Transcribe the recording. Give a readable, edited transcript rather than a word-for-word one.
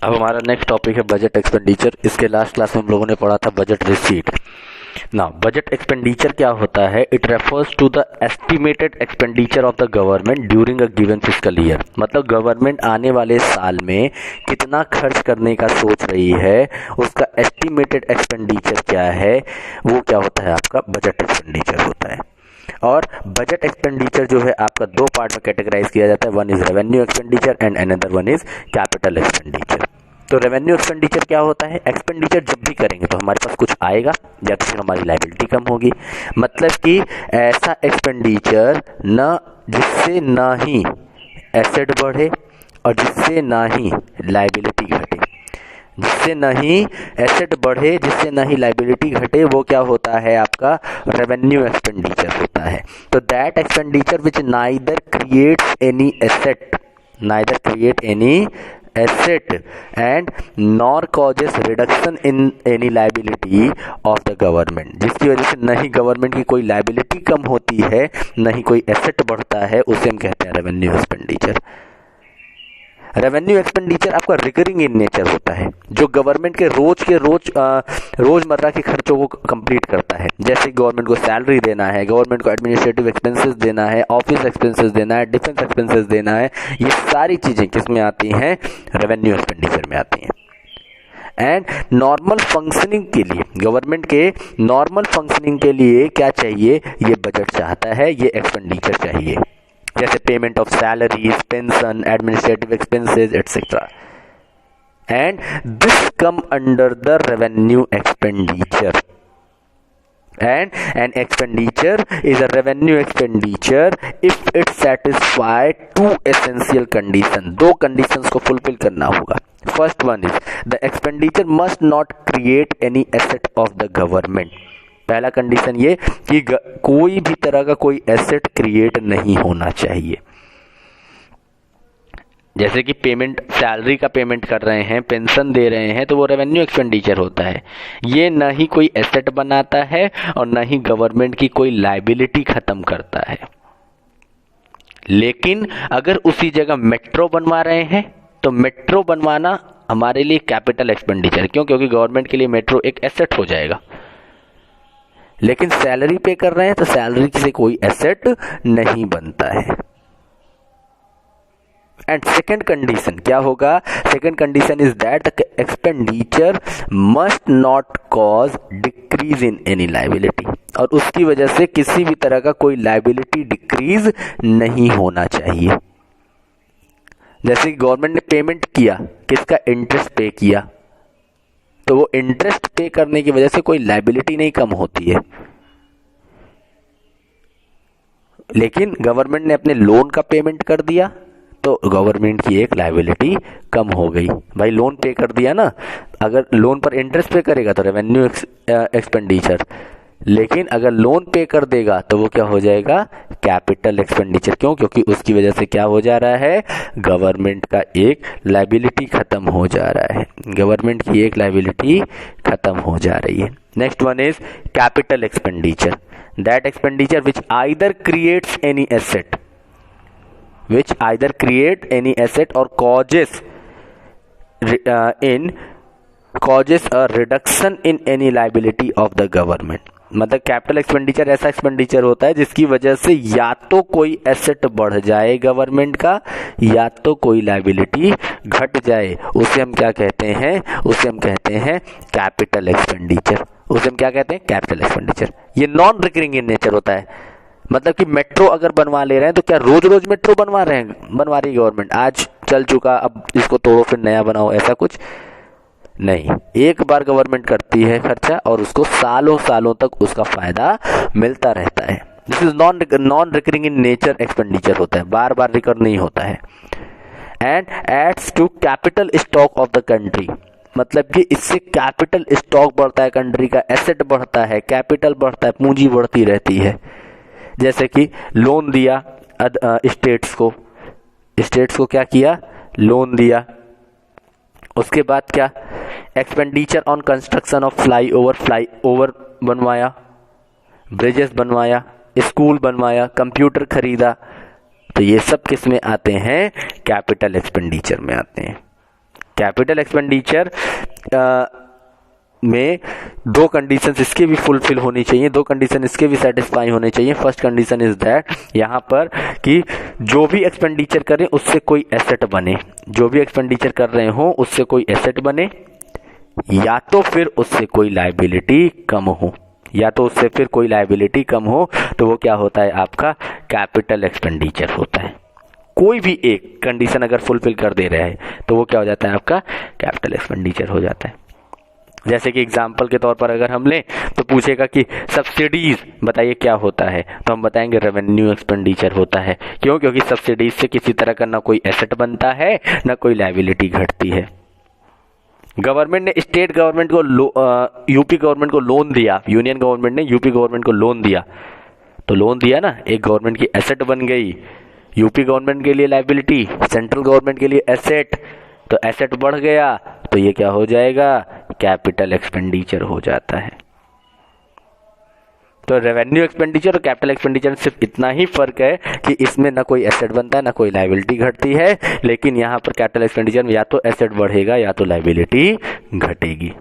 अब हमारा next topic है बजट एक्सपेंडिचर। इसके लास्ट क्लास में हम लोगों ने पढ़ा था बजट रिसीट। ना बजट एक्सपेंडिचर क्या होता है? It refers to the estimated expenditure of the government during a given fiscal year. मतलब गवर्नमेंट आने वाले साल में कितना खर्च करने का सोच रही है, उसका एस्टिमेटेड एक्सपेंडिचर क्या है, वो क्या होता है? आपका बजट एक्सपेंडिचर होता है। और बजट एक्सपेंडिचर जो है आपका दो पार्ट में कैटेगराइज किया जाता है। One is revenue expenditure and another one is capital expenditure. तो रेवेन्यू एक्सपेंडिचर क्या होता है? एक्सपेंडिचर जब भी करेंगे तो हमारे पास कुछ आएगा या तो फिर हमारी लायबिलिटी कम होगी। मतलब कि ऐसा एक्सपेंडिचर न जिससे ना ही एसेट बढ़े और जिससे ना ही लायबिलिटी घटे, जिससे नहीं एसेट बढ़े, जिससे नहीं लायबिलिटी घटे, वो क्या होता है? आपका रेवेन्यू एक्सपेंडिचर होता है। तो that expenditure which neither creates any asset, neither create any asset and nor causes reduction in any liability of the government, जिसकी वजह से नहीं गवर्नमेंट की कोई लायबिलिटी कम होती है, नहीं कोई एसेट बढ़ता है, उसे हम कहते हैं रेवेन्यू एक्सपेंडिचर। रेवेन्यू एक्सपेंडिचर आपका रिकरिंग इन नेचर होता है, जो गवर्नमेंट के रोजमर्रा के खर्चों को कंप्लीट करता है। जैसे गवर्नमेंट को सैलरी देना है, गवर्नमेंट को एडमिनिस्ट्रेटिव एक्सपेंसेस देना है, ऑफिस एक्सपेंसेस देना है, डिफेंस एक्सपेंसेस देना है, ये सारी चीजें किस में आती हैं? रेवेन्यू एक्सपेंडिचर में आती हैं। एंड नॉर्मल फंक्शनिंग के लिए, गवर्नमेंट के नॉर्मल फंक्शनिंग के लिए क्या चाहिए? ये बजट चाहता है, ये एक्सपेंडिचर चाहिए, जैसे payment of salaries, pension, administrative expenses etcetera. And this come under the revenue expenditure. And an expenditure is a revenue expenditure if it satisfy two essential condition. दो कंडीशंस को फुलफिल करना होगा। First one is the expenditure must not create any asset of the government. पहला condition ये कि कोई भी तरह का कोई एसेट क्रिएट नहीं होना चाहिए। जैसे कि पेमेंट, सैलरी का पेमेंट कर रहे हैं, पेंशन दे रहे हैं, तो वो रेवेन्यू एक्सपेंडिचर होता है। ये ना ही कोई एसेट बनाता है और ना ही गवर्नमेंट की कोई लायबिलिटी खत्म करता है। लेकिन अगर उसी जगह मेट्रो बनवा रहे हैं तो मेट्रो बनवाना हमारे लिए कैपिटल एक्सपेंडिचर। क्यों? क्योंकि गवर्नमेंट के लिए मेट्रो एक एसेट हो जाएगा। लेकिन सैलरी पे कर रहे हैं तो सैलरी से कोई एसेट नहीं बनता है। एंड सेकेंड कंडीशन क्या होगा? Second condition is that the expenditure must not cause decrease in any liability. और उसकी वजह से किसी भी तरह का कोई लायबिलिटी डिक्रीज नहीं होना चाहिए। जैसे कि गवर्नमेंट ने पेमेंट किया, किसका? इंटरेस्ट पे किया, तो वो इंटरेस्ट पे करने की वजह से कोई लायबिलिटी नहीं कम होती है। लेकिन गवर्नमेंट ने अपने लोन का पेमेंट कर दिया तो गवर्नमेंट की एक लायबिलिटी कम हो गई। भाई लोन पे कर दिया ना, अगर लोन पर इंटरेस्ट पे करेगा तो रेवेन्यू एक्सपेंडिचर, लेकिन अगर लोन पे कर देगा तो वो क्या हो जाएगा? Capital expenditure. क्यों? क्योंकि उसकी वजह से क्या हो जा रहा है? गवर्नमेंट का एक लायबिलिटी खत्म हो जा रहा है, गवर्नमेंट की एक लायबिलिटी खत्म हो जा रही है। Next one is capital expenditure. That expenditure which either creates any asset, which either create any asset or causes a reduction in any liability of the government। मतलब कैपिटल एक्सपेंडिचर ऐसा expenditure होता है जिसकी वजह से या तो कोई एसेट बढ़ जाए गवर्नमेंट का, या तो कोई लायबिलिटी घट जाए। उसे हम क्या कहते हैं? उसे हम कहते हैं कैपिटल एक्सपेंडिचर। उसे हम क्या कहते हैं? Capital expenditure. ये नॉन रिकरिंग इन नेचर होता है। मतलब कि मेट्रो अगर बनवा ले रहे हैं तो क्या रोज रोज मेट्रो बनवा रही है गवर्नमेंट? आज चल चुका, अब इसको तोड़ो फिर नया बनाओ, ऐसा कुछ नहीं। एक बार गवर्नमेंट करती है खर्चा और उसको सालों सालों तक उसका फायदा मिलता रहता है। This is non recurring in nature expenditure होता है, बार बार रिकर नहीं होता है। And adds to capital stock of the country. मतलब कि इससे कैपिटल स्टॉक बढ़ता है, कंट्री का एसेट बढ़ता है, कैपिटल बढ़ता है, पूंजी बढ़ती रहती है। जैसे कि लोन दिया स्टेट्स को क्या किया? लोन दिया। उसके बाद क्या? Expenditure on construction of fly over बनवाया, ब्रिजेस बनवाया, स्कूल बनवाया, कंप्यूटर खरीदा। तो ये सब किस में आते हैं? कैपिटल एक्सपेंडिचर में आते हैं। कैपिटल एक्सपेंडिचर में दो कंडीशंस इसके भी फुलफिल होनी चाहिए, दो कंडीशन इसके भी सेटिस्फाई होने चाहिए। फर्स्ट कंडीशन इज दैट यहाँ पर कि जो भी एक्सपेंडिचर करें उससे कोई एसेट बने, जो भी एक्सपेंडिचर कर रहे हो उससे कोई एसेट बने, या तो फिर उससे कोई लायबिलिटी कम हो, या तो उससे फिर कोई लायबिलिटी कम हो, तो वो क्या होता है आपका कैपिटल एक्सपेंडिचर होता है। कोई भी एक कंडीशन अगर फुलफिल कर दे रहा है तो वो क्या हो जाता है आपका कैपिटल एक्सपेंडिचर हो जाता है। जैसे कि एग्जाम्पल के तौर पर अगर हम लें तो पूछेगा कि सब्सिडीज बताइए क्या होता है, तो हम बताएंगे रेवेन्यू एक्सपेंडिचर होता है। क्यों? क्योंकि सब्सिडीज से किसी तरह का ना कोई एसेट बनता है ना कोई लायबिलिटी घटती है। गवर्नमेंट ने स्टेट गवर्नमेंट को यूपी गवर्नमेंट को लोन दिया, यूनियन गवर्नमेंट ने यूपी गवर्नमेंट को लोन दिया, तो लोन दिया ना, एक गवर्नमेंट की एसेट बन गई, यूपी गवर्नमेंट के लिए लायबिलिटी, सेंट्रल गवर्नमेंट के लिए एसेट, तो एसेट बढ़ गया तो ये क्या हो जाएगा कैपिटल एक्सपेंडिचर हो जाता है। तो रेवेन्यू एक्सपेंडिचर और कैपिटल एक्सपेंडिचर में सिर्फ इतना ही फर्क है कि इसमें ना कोई एसेट बनता है ना कोई लायबिलिटी घटती है, लेकिन यहाँ पर कैपिटल एक्सपेंडिचर में या तो एसेट बढ़ेगा या तो लायबिलिटी घटेगी।